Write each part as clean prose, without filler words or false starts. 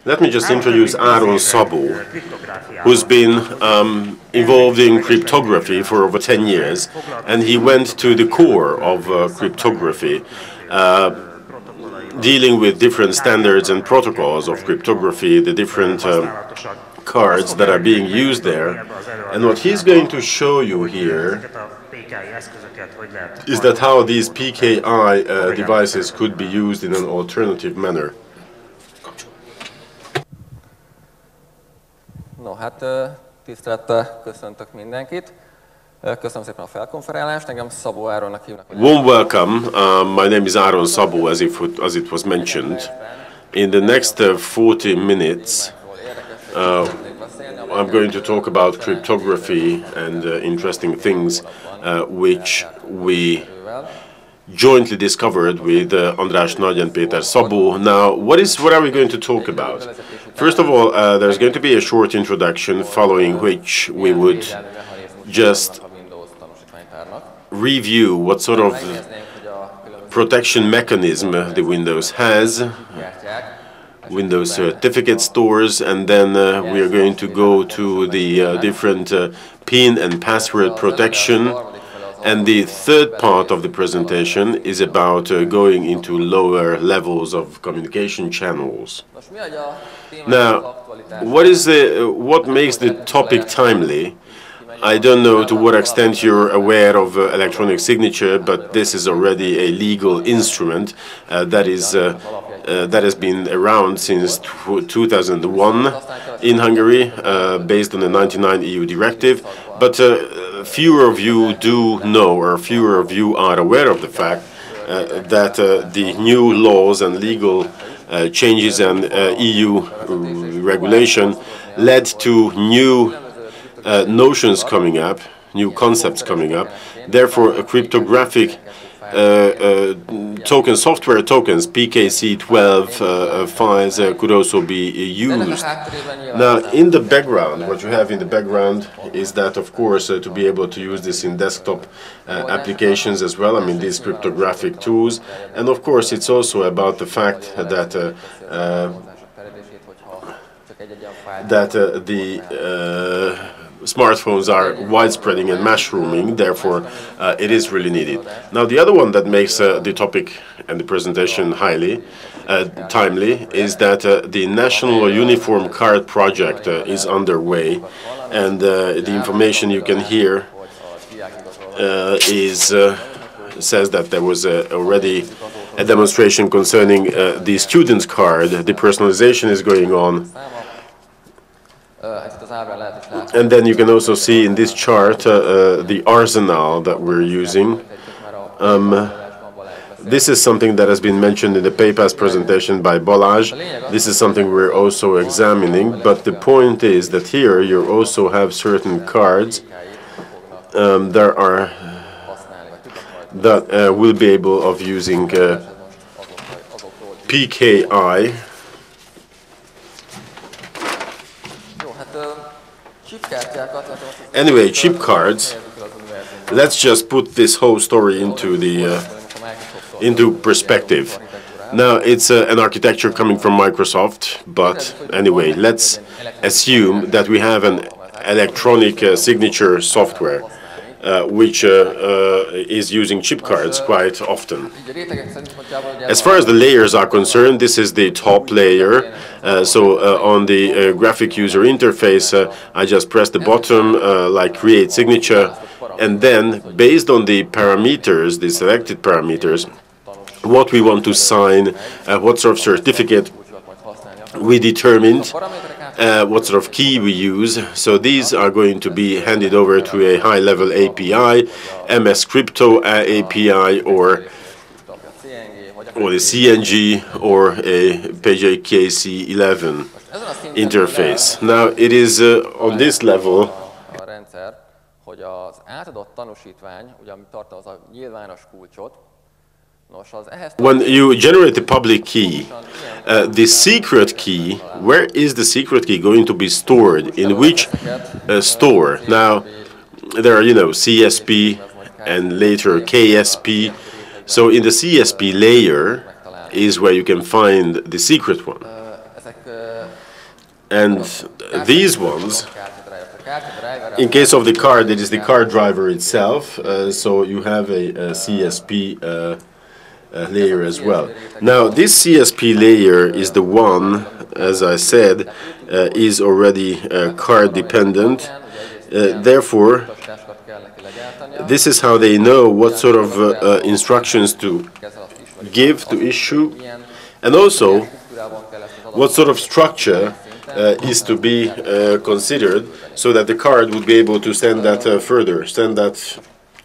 Let me just introduce Áron Szabó, who's been involved in cryptography for over 10 years, and he went to the core of cryptography, dealing with different standards and protocols of cryptography, the different cards that are being used there. And what he's going to show you here is that how these PKI devices could be used in an alternative manner. No, hát tisztelettel köszöntök mindenkit. Köszönöm szépen a felkonferálást. Engem Szabó Áronnak hívnak. Warm welcome. My name is Áron Szabó, as it was mentioned. In the next 40 minutes, I'm going to talk about cryptography and interesting things which we jointly discovered with András Nagy and Péter Szabó. Now, what are we going to talk about? First of all, there's going to be a short introduction, following which we would just review what sort of protection mechanism the Windows has, Windows certificate stores, and then we are going to go to the different PIN and password protection. And the third part of the presentation is about going into lower levels of communication channels. Now, what makes the topic timely? I don't know to what extent you're aware of electronic signature, but this is already a legal instrument that has been around since 2001 in Hungary, based on the 99 EU directive. But fewer of you do know, or fewer of you are aware of the fact that the new laws and legal changes and EU regulation led to new notions coming up, new concepts coming up. Therefore, a cryptographic token, software tokens, PKC12 files could also be used. Now, in the background, what you have in the background is that, of course, to be able to use this in desktop applications as well, I mean, these cryptographic tools. And of course, it's also about the fact that the smartphones are widespreading and mushrooming, therefore it is really needed. Now, the other one that makes the topic and the presentation highly timely is that the National Uniform Card Project is underway, and the information you can hear says that there was already a demonstration concerning the student's card. The personalization is going on. And then you can also see in this chart the arsenal that we're using. This is something that has been mentioned in the PayPass presentation by Balázs. This is something we're also examining, but the point is that here you also have certain cards that will be able of using PKI. Anyway, chip cards. Let's just put this whole story into perspective. Now, it's an architecture coming from Microsoft, but anyway, let's assume that we have an electronic signature software which is using chip cards quite often. As far as the layers are concerned, this is the top layer. On the graphic user interface, I just press the button, like create signature, and then based on the parameters, the selected parameters, what we want to sign, what sort of certificate we determined, what sort of key we use. So these are going to be handed over to a high-level API, MS Crypto API, or the CNG, or a PJKC11 interface. Now, it is on this level. When you generate the public key, the secret key, where is the secret key going to be stored? In which store? Now, there are, CSP and later KSP. So in the CSP layer is where you can find the secret one. And these ones, in case of the card, it is the card driver itself, so you have a CSP layer as well. Now, this CSP layer is the one, as I said, is already card dependent. Therefore, this is how they know what sort of instructions to give, to issue, and also what sort of structure is to be considered so that the card would be able to send that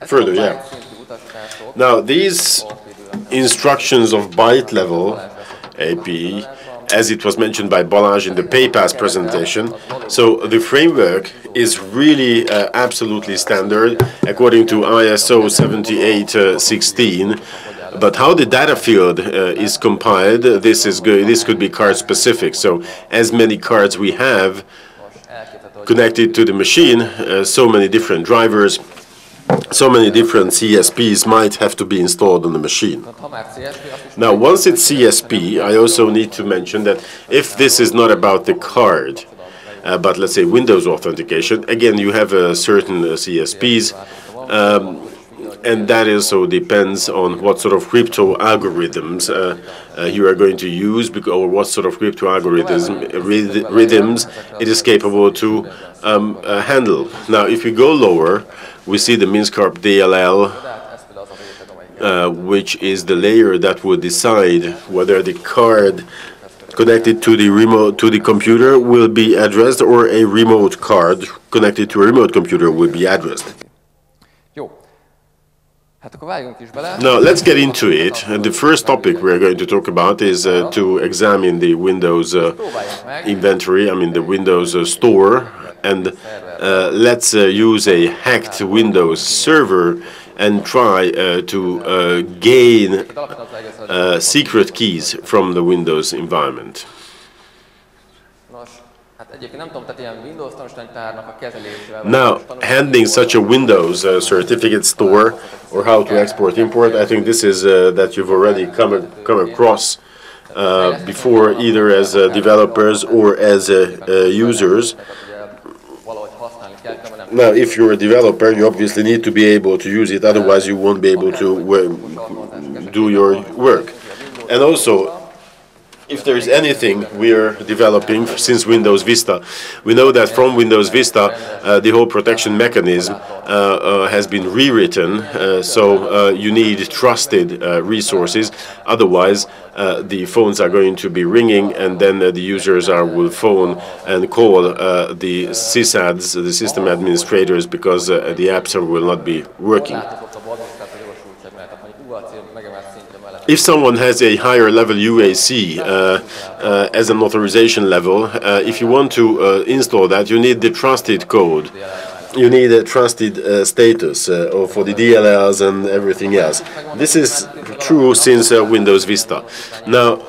further, yeah. Now, these instructions of byte level APE, as it was mentioned by Balázs in the PayPass presentation, so the framework is really absolutely standard according to ISO 7816. But how the data field is compiled, this is good. This could be card specific. So as many cards we have connected to the machine, so many different drivers, so many different CSPs might have to be installed on the machine. Now, once it's CSP, I also need to mention that if this is not about the card, but let's say Windows authentication, again, you have certain CSPs. And that also depends on what sort of crypto algorithms you are going to use, or what sort of crypto algorithms it is capable to handle. Now, if we go lower, we see the winscard.dll, which is the layer that will decide whether the card connected to the computer will be addressed, or a remote card connected to a remote computer will be addressed. Now, let's get into it. The first topic we're going to talk about is to examine the Windows inventory, the Windows store, and let's use a hacked Windows server and try to gain secret keys from the Windows environment. Now, handling such a Windows certificate store, or how to export import, I think this is that you've already come across before, either as developers or as users. Now, if you're a developer, you obviously need to be able to use it, otherwise you won't be able to do your work. And also, if there is anything we are developing since Windows Vista, we know that from Windows Vista, the whole protection mechanism has been rewritten, so you need trusted resources. Otherwise, the phones are going to be ringing, and then the users will phone and call the sysads, the system administrators, because the apps will not be working. If someone has a higher level UAC as an authorization level, if you want to install that, you need the trusted code. You need a trusted status for the DLLs and everything else. This is true since Windows Vista. Now,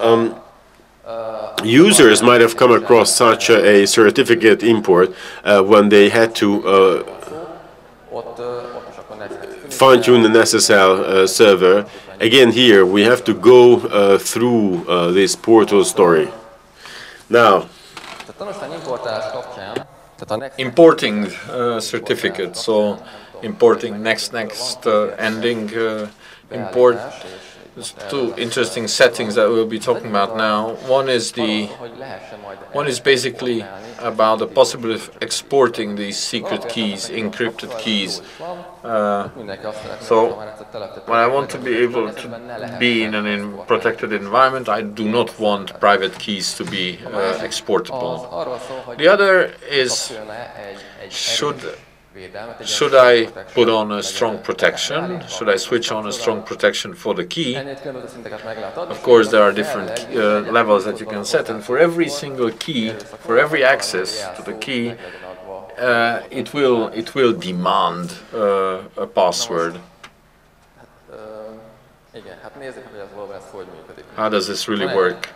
users might have come across such a certificate import when they had to fine-tune an SSL server. Again, here we have to go through this portal story. Now, importing certificates, so importing next ending import. There's two interesting settings that we'll be talking about now. One is basically about the possibility of exporting these secret keys, encrypted keys. So when I want to be able to be in a protected environment, I do not want private keys to be exportable. The other is, should I put on a strong protection? Should I switch on a strong protection for the key? Of course, there are different levels that you can set, and for every single key, for every access to the key, it will demand a password. How does this really work?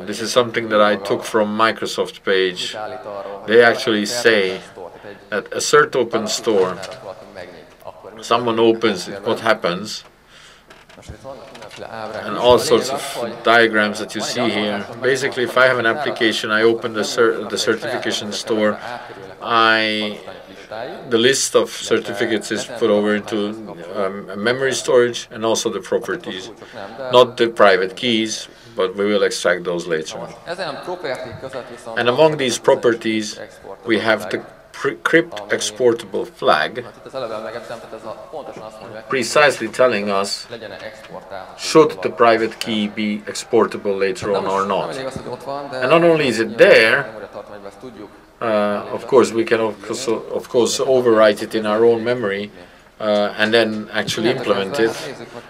This is something that I took from Microsoft page. They actually say that a cert open store, someone opens it, what happens? and all sorts of diagrams that you see here. Basically, if I have an application, I open the certification store, the list of certificates is put over into memory storage, and also the properties, not the private keys, but we will extract those later on. And among these properties, we have the crypt exportable flag, precisely telling us should the private key be exportable later on or not. And not only is it there, of course we can of course overwrite it in our own memory and then actually implement it.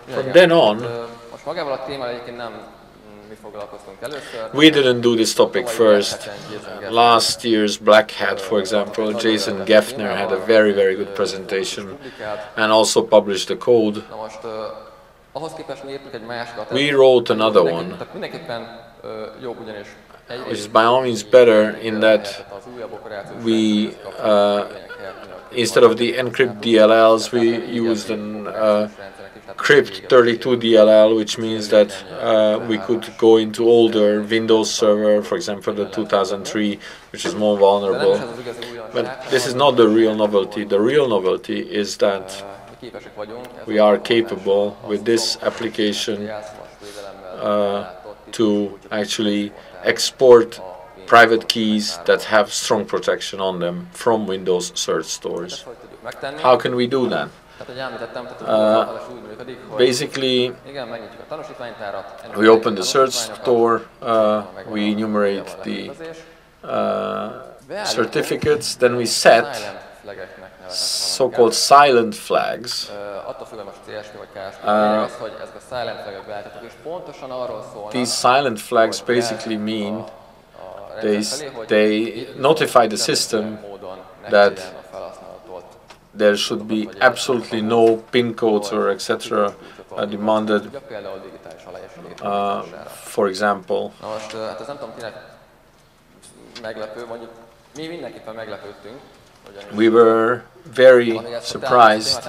From then on, we didn't do this topic first. Last year's Black Hat, for example, Jason Geffner had a very, very good presentation and also published the code. We wrote another one, which is by all means better in that we, instead of the encrypt DLLs, we used an crypt32 DLL, which means that we could go into older Windows server, for example the 2003, which is more vulnerable. But this is not the real novelty. The real novelty is that we are capable with this application to actually export private keys that have strong protection on them from Windows search stores. How can we do that? Basically, we open the search store, we enumerate the certificates, then we set so-called silent flags. These silent flags basically mean they notify the system that there should be absolutely no PIN codes or etc. Demanded. For example, we were very surprised,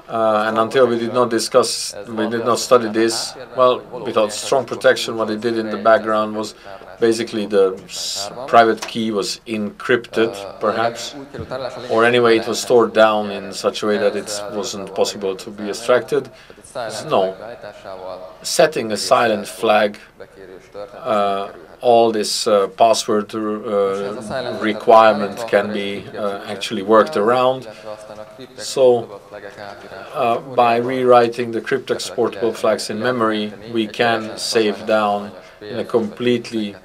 and until we did not study this, well, without strong protection, what they did in the background was basically the private key was encrypted, perhaps, or anyway it was stored down in such a way that it wasn't possible to be extracted. No, setting a silent flag, all this password requirement can be actually worked around. So by rewriting the crypt exportable flags in memory, we can save down in a completely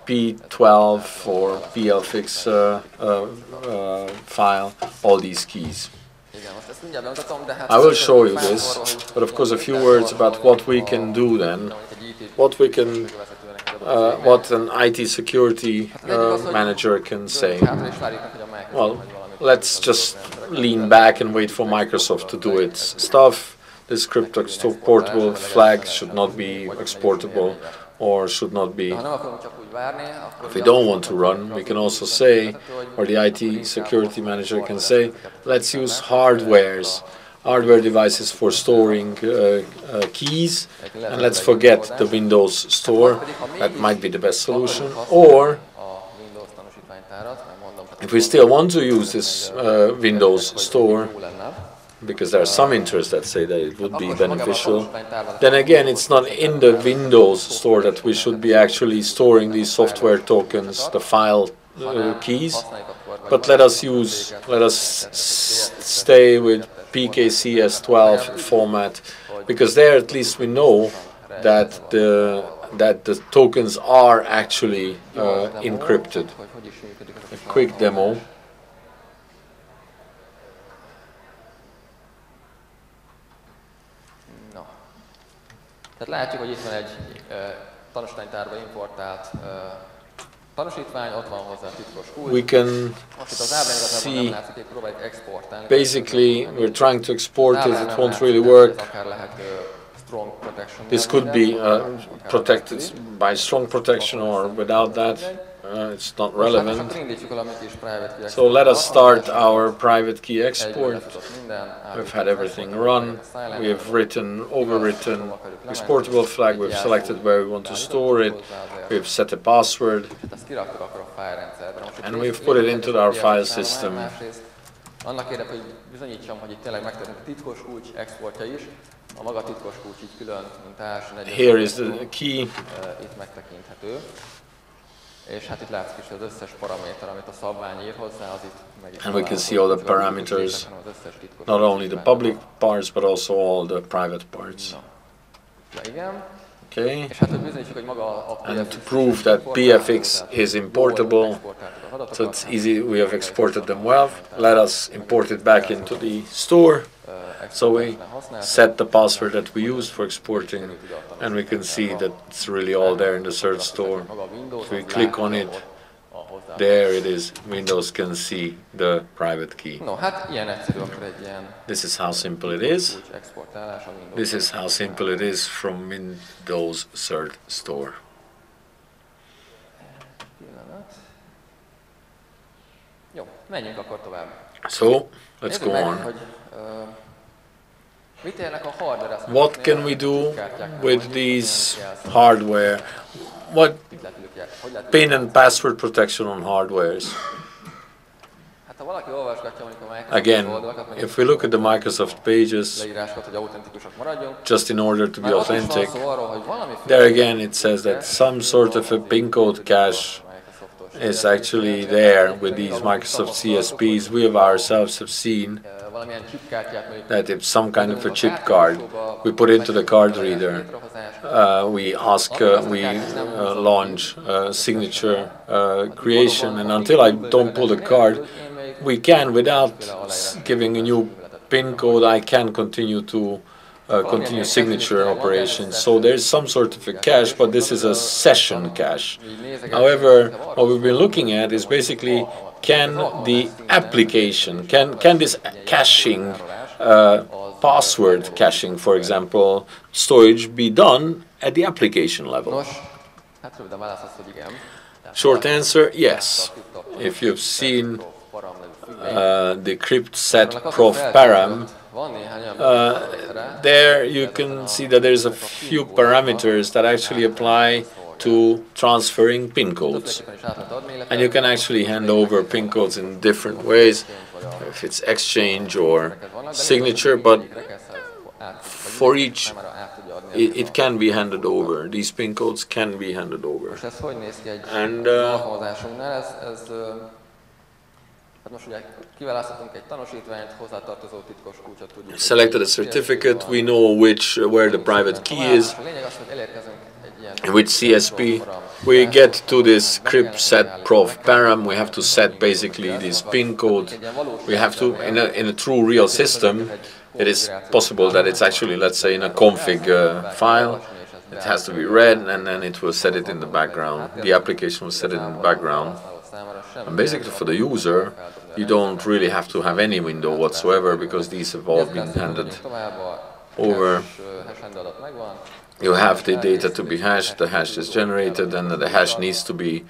P12 or PLFix file all these keys. I will show you this, but of course a few words about what we can do then, what an IT security manager can say. Well, let's just lean back and wait for Microsoft to do its stuff. This crypt exportable flag should not be exportable, or should not be. If we don't want to run, we can also say, or the IT security manager can say, let's use hardware devices for storing keys, and let's forget the Windows Store. That might be the best solution. Or, if we still want to use this Windows Store, because there are some interests that say that it would be beneficial, then again it's not in the Windows Store that we should be actually storing these software tokens, the file keys, but let us stay with PKCS12 format, because there at least we know that the tokens are actually encrypted. A quick demo. Tehát látjuk, hogy itt van egy tanúsítványtárba importált tanúsítvány, ott van hozzá titkos kulcs. We can see, basically we're trying to export it, it won't really work. This could be protected by strong protection or without that. it's not relevant. So let us start our private key export. We've had everything run. We have overwritten exportable flag. We've selected where we want to store it. We've set a password. And we've put it into our file system. Annak érdekében, hogy bizonyítsam, hogy itt tényleg megtörtént a titkos kulcs exportja is, a maga titkos kulcs így külön, mint A-1. Here is the key. Itt megtekinthető. És hát itt látszik is az összes paraméter, amit a szabvány ír hozzá, az itt meg. And we can see all the parameters, not only the public parts, but also all the private parts. Igen. Okay. És hát, hogy bizonyítsuk, hogy maga a And to prove that PFX is importable, so it's easy, we have exported them well. Let us import it back into the store. So we set the password that we used for exporting, and we can see that it's really all there in the search store. If we click on it, there it is. Windows can see the private key. This is how simple it is. This is how simple it is from Windows Search Store. So, let's go on. What can we do with these hardware? What PIN and password protection on hardwares? Again, if we look at the Microsoft pages, just in order to be authentic, there again it says that some sort of a PIN code cache is actually there with these Microsoft CSPs. We ourselves have seen that it's some kind of a chip card. We put into the card reader. We launch signature creation, and until I don't pull the card, we can, without giving a new PIN code, I can continue to continue signature operations. So there's some sort of a cache, but this is a session cache. However, what we've been looking at is basically, can the application, can this caching, password caching, for example, storage be done at the application level? Short answer, yes. If you've seen the CryptSetProvParam, there you can see that there's a few parameters that actually apply to transferring PIN codes. And you can actually hand over PIN codes in different ways, if it's exchange or signature, but for each it can be handed over. These PIN codes can be handed over. And selected a certificate, we know where the private key is, which CSP. We get to this CryptSetProvParam, we have to set basically this PIN code. We have to, in a true real system, it is possible that it's actually, let's say, in a config file. It has to be read, and then it will set it in the background. The application will set it in the background. And basically for the user, you don't really have to have any window whatsoever, because these have all been handed over. You have the data to be hashed, the hash is generated, and the hash needs to be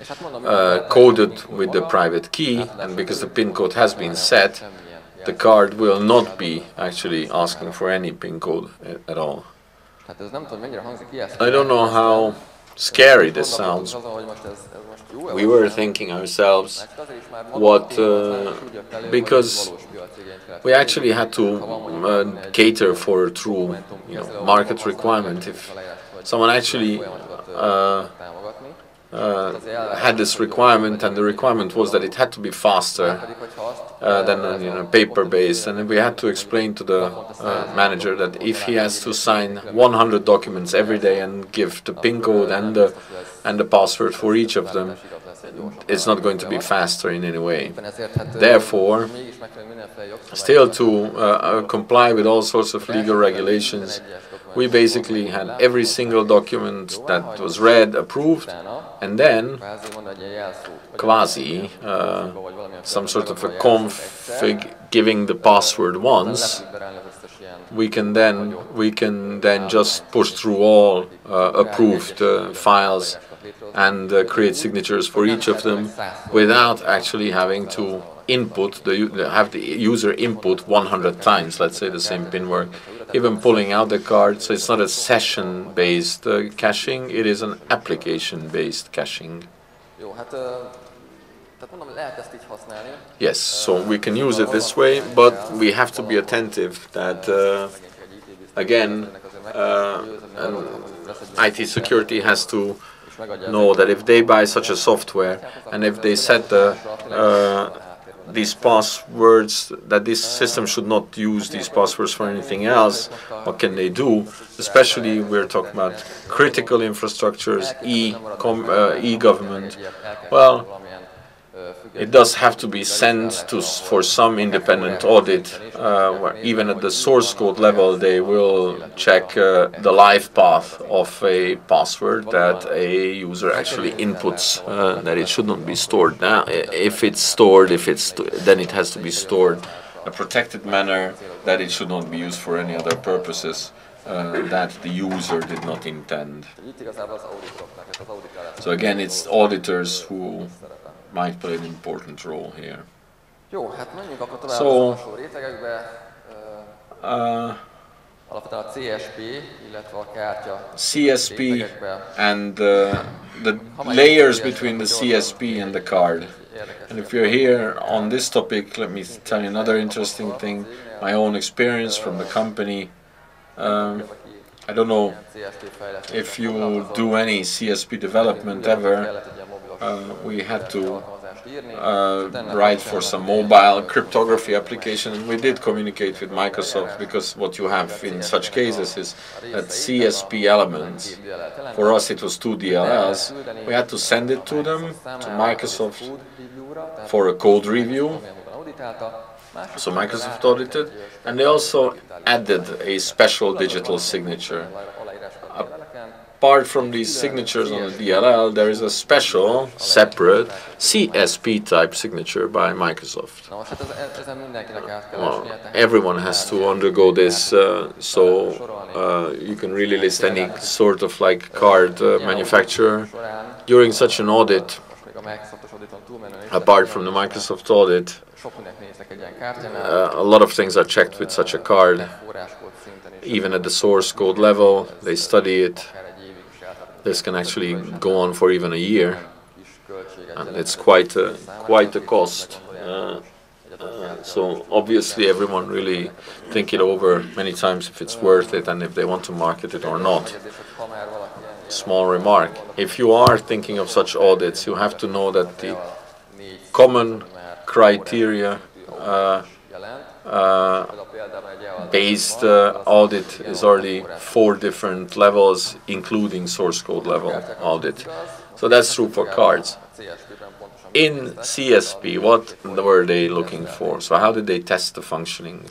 coded with the private key, and because the PIN code has been set, the card will not be actually asking for any PIN code at all. I don't know how scary this sounds. We were thinking ourselves because we actually had to cater for a true market requirement. If someone actually had this requirement, and the requirement was that it had to be faster than paper-based, and we had to explain to the manager that if he has to sign 100 documents every day and give the PIN code and the password for each of them, it's not going to be faster in any way. Therefore, still to comply with all sorts of legal regulations, we basically had every single document that was read approved, and then quasi some sort of a config giving the password once. We can then just push through all approved files and create signatures for each of them without actually having to have the user input 100 times, let's say, the same pin work, even pulling out the card. So it's not a session-based caching, it is an application-based caching. Yes, so we can use it this way, but we have to be attentive that, again, IT security has to know that if they buy such a software and if they set these passwords, that this system should not use these passwords for anything else, what can they do? Especially we're talking about critical infrastructures, e-government. Well, it does have to be sent for some independent audit. Where even at the source code level, they will check the live path of a password that a user actually inputs, that it should not be stored. Now, if it's stored, then it has to be stored in a protected manner, that it should not be used for any other purposes that the user did not intend. So again, it's auditors who might play an important role here. So, CSP and the layers between the CSP and the card. And if you're here on this topic, let me tell you another interesting thing, my own experience from the company. I don't know if you do any CSP development ever. We had to write for some mobile cryptography application, and we did communicate with Microsoft, because what you have in such cases is that CSP elements, for us it was 2 DLLs, we had to send it to them, to Microsoft, for a code review. So Microsoft audited, and they also added a special digital signature. Apart from these signatures on the DLL, there is a special, separate CSP type signature by Microsoft. Well, everyone has to undergo this, so you can really list any sort of like card manufacturer. During such an audit, apart from the Microsoft audit, a lot of things are checked with such a card. Even at the source code level, they study it. This can actually go on for even a year, and it's quite a cost. So obviously everyone really think it over many times if it's worth it and if they want to market it or not. Small remark, if you are thinking of such audits, you have to know that the common criteria based audit is already 4 different levels, including source code level audit. So that's true for cards. In CSP, what were they looking for? So how did they test the functioning?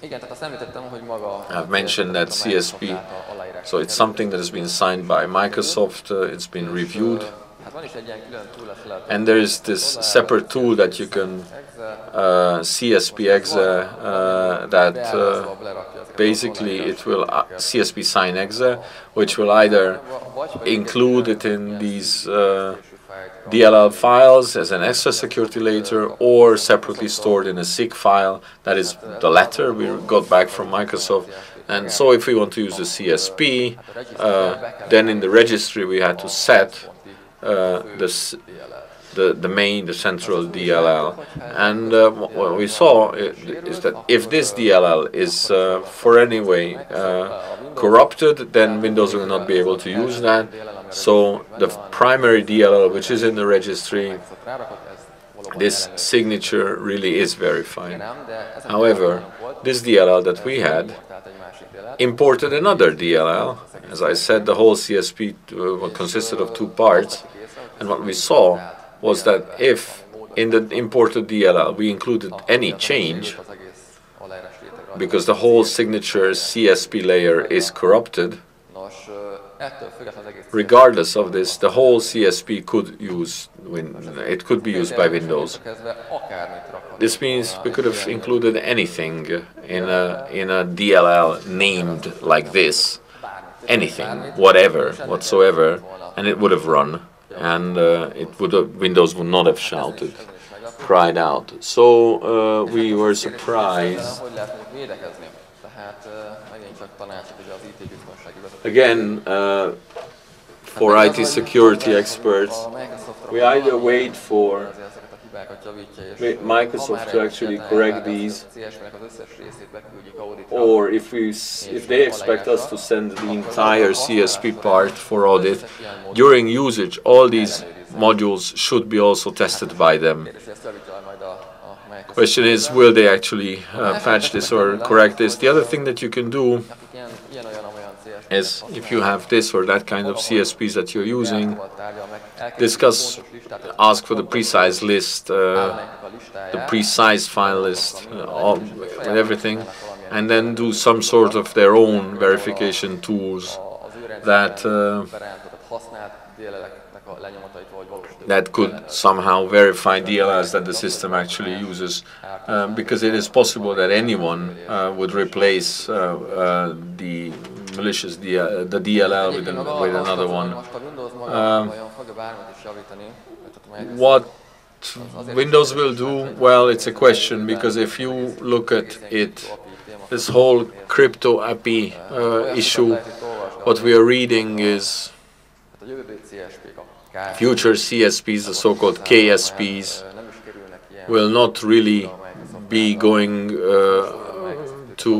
I've mentioned that CSP, so it's something that has been signed by Microsoft, it's been reviewed. And there is this separate tool that you can, CSP exe, that basically it will, CSP sign exe, which will either include it in these DLL files as an extra security layer, or separately stored in a SIG file. That is the latter we got back from Microsoft. And so if we want to use the CSP, then in the registry we had to set the central DLL. And what we saw is that if this DLL is for any way corrupted, then Windows will not be able to use that. So the primary DLL, which is in the registry, this signature really is verified. However, this DLL that we had imported another DLL. As I said, the whole CSP consisted of 2 parts, and what we saw was that if in the imported DLL we included any change, because the whole signature CSP layer is corrupted, regardless of this, the whole CSP could be used by Windows. This means we could have included anything in a DLL named like this, anything, whatever, whatsoever, and it would have run. and Windows would not have shouted, cried out. So we were surprised. Again, for IT security experts, we either wait for Microsoft to actually correct these, or if they expect us to send the entire CSP part for audit, during usage all these modules should be also tested by them. Question is, will they actually patch this or correct this? The other thing that you can do is, if you have this or that kind of CSPs that you're using, ask for the precise list, the precise file list, and everything, and then do some sort of their own verification tools that could somehow verify DLLs that the system actually uses, because it is possible that anyone would replace the malicious the DLL with another one. What Windows will do, well, it's a question, because if you look at it, this whole crypto API issue, what we are reading is future CSPs, the so-called KSPs, will not really be going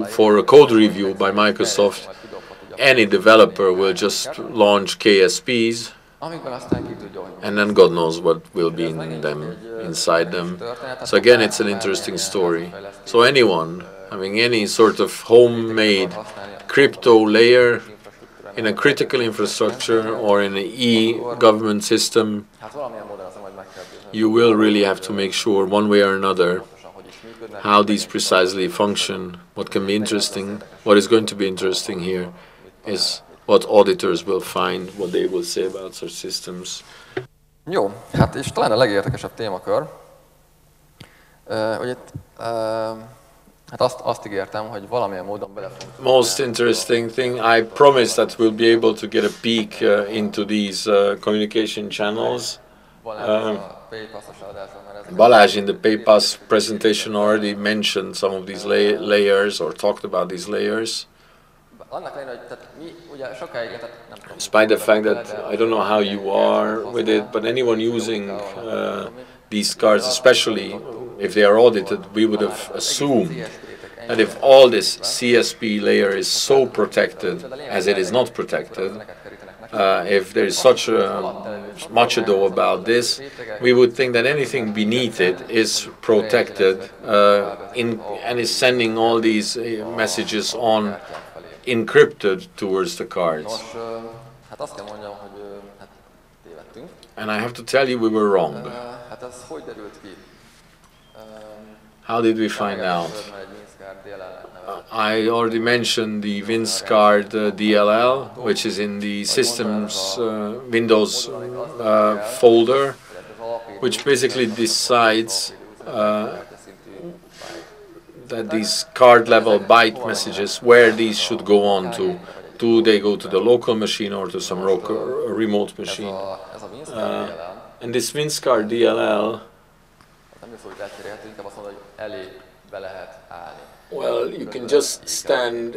for a code review by Microsoft. Any developer will just launch KSPs, and then God knows what will be inside them. So again, it's an interesting story. So anyone having any sort of homemade crypto layer in a critical infrastructure or in an e-government system, you will really have to make sure, one way or another, how these precisely function. What can be interesting, what is going to be interesting here, is what auditors will find, what they will say about such systems. Jó, hát és talán a legérdekesebb témakör, hogy itt hát azt ígértem, hogy valamilyen módon bele fogunk. Most interesting thing, I promise that we'll be able to get a peek into these communication channels. Balázs in the PayPass presentation already mentioned some of these layers, or talked about these layers. Despite the fact that I don't know how you are with it, but anyone using these cards, especially if they are audited, we would have assumed that if all this CSP layer is so protected as it is not protected, if there is such much ado about this, we would think that anything beneath it is protected and is sending all these messages on encrypted towards the cards. And I have to tell you, we were wrong. How did we find out? I already mentioned the winscard.dll, which is in the systems Windows folder, which basically decides that these card level byte messages, where these should go on to. Do they go to the local machine or to some remote machine? And this winscard.dll, well, you can just stand,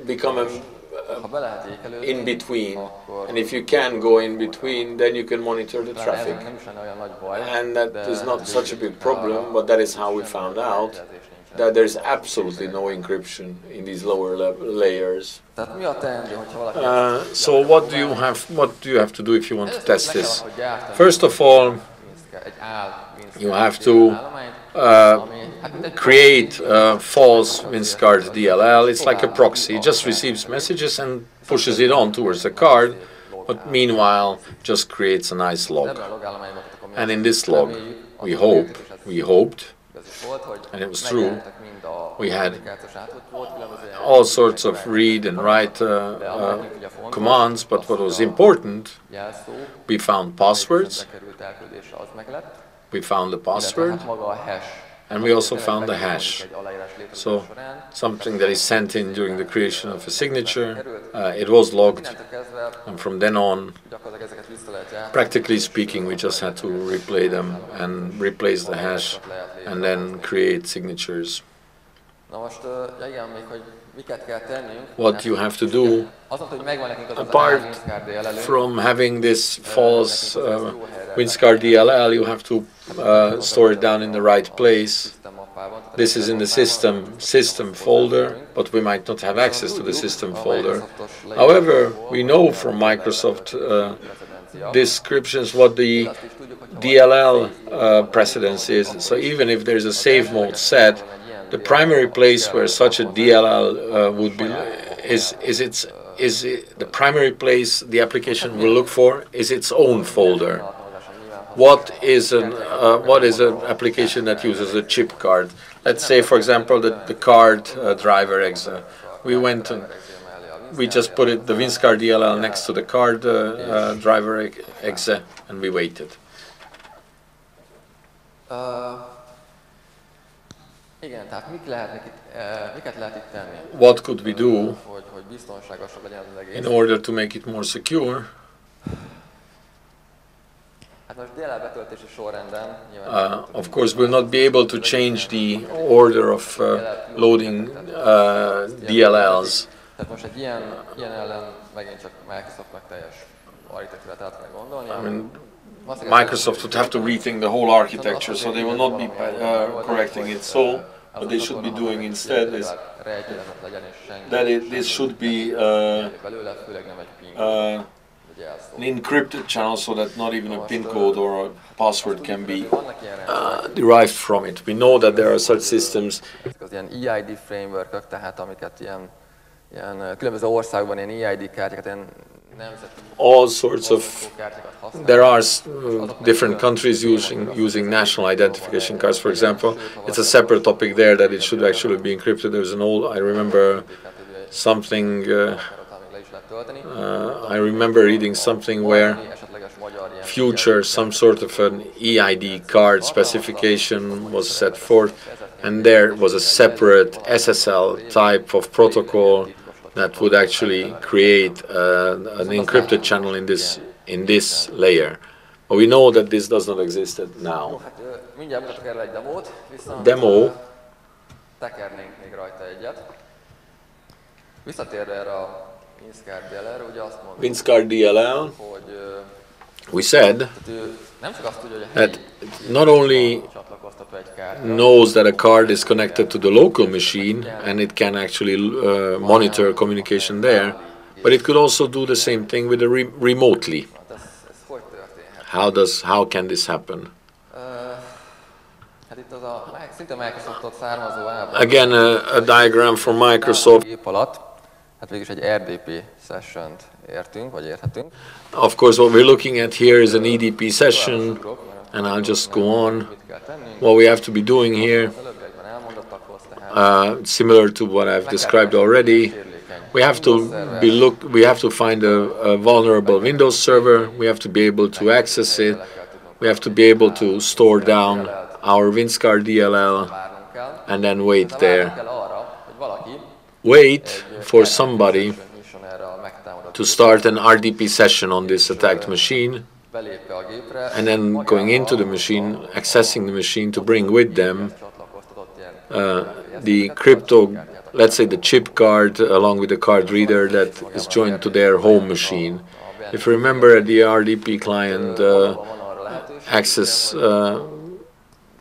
become in between, and if you can go in between, then you can monitor the traffic. And that is not such a big problem, but that is how we found out that there is absolutely no encryption in these lower layers. So what do you have to do if you want to test this? First of all, you have to create a false winscard.dll. It's like a proxy. It just receives messages and pushes it on towards the card, but meanwhile just creates a nice log. And in this log, we hoped, and it was true, we had all sorts of read and write commands, but what was important, we found passwords, we found the password, And we also found the hash. So something that is sent in during the creation of a signature, it was logged, and from then on, practically speaking, we just had to replay them and replace the hash and then create signatures. What you have to do, apart from having this false winscard.dll, you have to store it down in the right place. This is in the system folder, but we might not have access to the system folder. However, we know from Microsoft descriptions what the DLL precedence is. So even if there's a save mode set, the primary place where such a DLL would be is the primary place the application will look for is its own folder. What is an application that uses a chip card? Let's say, for example, the card driver exe. We just put the winscard.dll next to the card driver exe, and we waited. What could we do in order to make it more secure? Of course, we'll not be able to change the order of loading DLLs. I mean, Microsoft would have to rethink the whole architecture, so they will not be correcting it. So what they should be doing instead is that this should be an encrypted channel, so that not even a PIN code or a password can be derived from it. We know that there are such systems. EID framework-ök, tehát amiket ilyen különböző országban ilyen EID kártyákat, ilyen all sorts of, there are different countries using national identification cards, for example. It's a separate topic there that it should actually be encrypted. There's an old, I remember something, I remember reading something where future, some sort of an EID card specification was set forth, and there was a separate SSL type of protocol that would actually create an encrypted channel in this layer. But we know that this does not exist now. Demo. winscard.dll. We said that not only knows that a card is connected to the local machine and it can actually monitor communication there, but it could also do the same thing with the remotely. How can this happen? Again, a diagram from Microsoft. Of course, what we're looking at here is an EDP session, and I'll just go on. What we have to be doing here, similar to what I've described already, we have to find a vulnerable Windows server. We have to be able to access it. We have to be able to store down our winscard.dll and then wait there. Wait for somebody to start an RDP session on this attacked machine, and then going into the machine, accessing the machine to bring with them the crypto, let's say the chip card along with the card reader that is joined to their home machine. If you remember, the RDP client access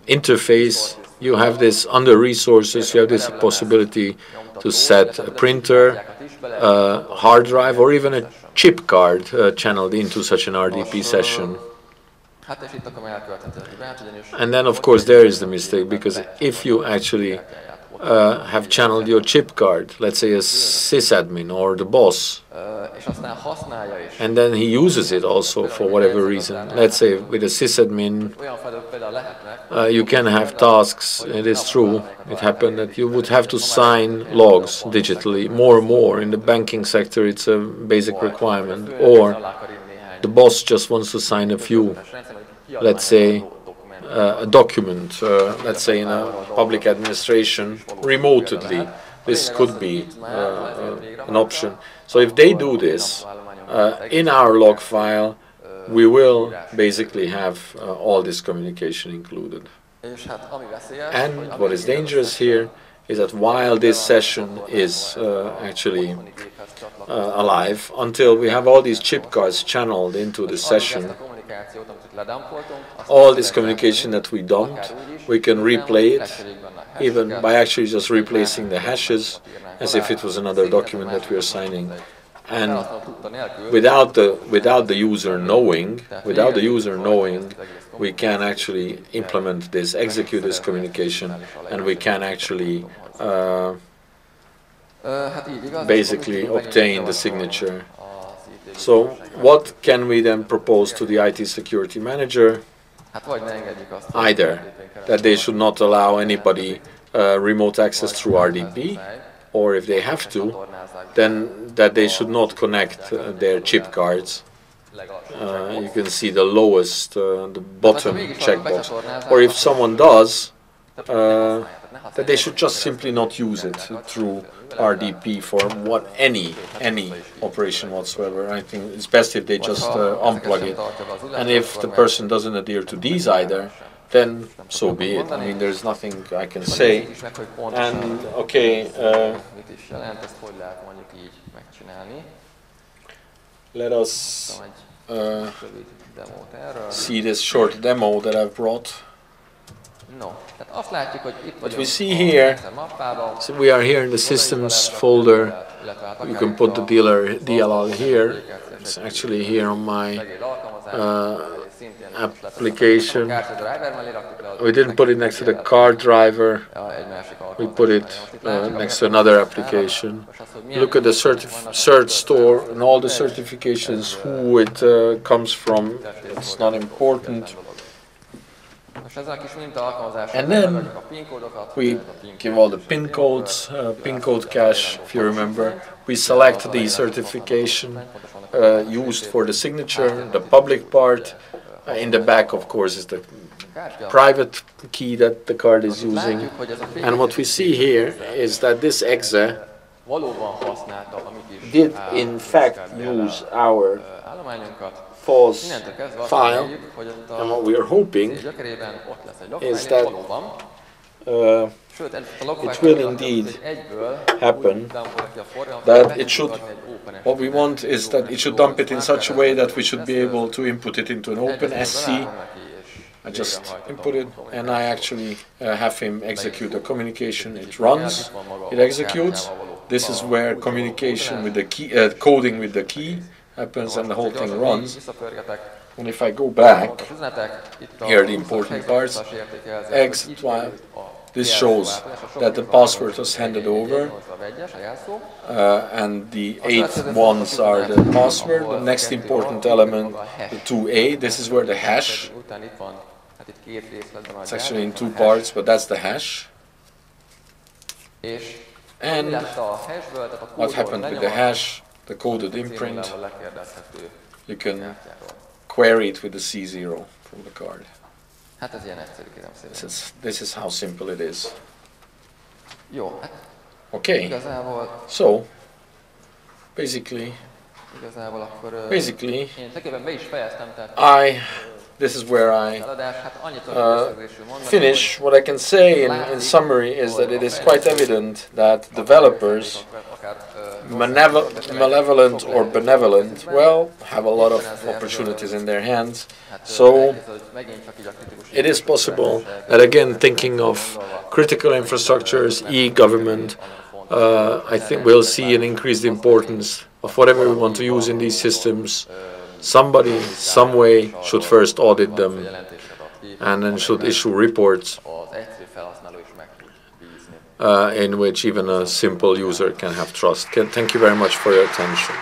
interface, you have this under resources, you have this possibility to set a printer, hard drive, or even a chip card channeled into such an RDP session. And then, of course, there is the mistake, because if you actually have channeled your chip card, let's say a sysadmin or the boss, and then he uses it also for whatever reason. Let's say with a sysadmin, you can have tasks. It is true, it happened that you would have to sign logs digitally more and more. In the banking sector, it's a basic requirement. Or the boss just wants to sign a few, let's say, a document, let's say in a public administration, remotely. This could be an option. So if they do this in our log file, we will basically have all this communication included. And what is dangerous here is that while this session is actually alive, until we have all these chip cards channeled into the session, all this communication that we dumped, we can replay it, even by actually just replacing the hashes as if it was another document that we are signing. And without the user knowing, we can actually implement this, execute this communication, and we can actually basically obtain the signature. So what can we then propose to the IT security manager? Either that they should not allow anybody remote access through RDP, or if they have to, then that they should not connect their chip cards. You can see the lowest, the bottom checkbox. Or if someone does, that they should just simply not use it through RDP for any operation whatsoever. I think it's best if they just unplug it. And if the person doesn't adhere to these either, then so be it. I mean, there's nothing I can say. And okay, let us see this short demo that I've brought. What we see here, so we are here in the systems folder. You can put the DLL here. It's actually here on my application. We didn't put it next to the car driver. We put it next to another application. Look at the cert store and all the certifications, who it comes from. It's not important. And then we give all the pin codes, pin code cache, if you remember. We select the certification used for the signature, the public part. In the back, of course, is the private key that the card is using. And what we see here is that this exe did in fact use our false file, and what we are hoping is that it will indeed happen, that it should, what we want is that it should dump it in such a way that we should be able to input it into an open SC. I just input it and I actually have him execute the communication. It runs, it executes. This is where communication with the key, coding with the key happens, and the whole thing runs. And if I go back, here are the important parts. Exit, this shows that the password was handed over, and the 8 ones are the password. The next important element, the 2A, this is where the hash, it's actually in 2 parts, but that's the hash. And what happened with the hash, the coded imprint, you can query it with the C0 from the card. This is how simple it is. Okay, so basically this is where I finish. What I can say in summary is that it is quite evident that developers, malevolent or benevolent, well, have a lot of opportunities in their hands. So it is possible that, again, thinking of critical infrastructures, e-government, I think we'll see an increased importance of whatever we want to use in these systems. Somebody, some way, should first audit them and then should issue reports in which even a simple user can have trust. Thank you very much for your attention.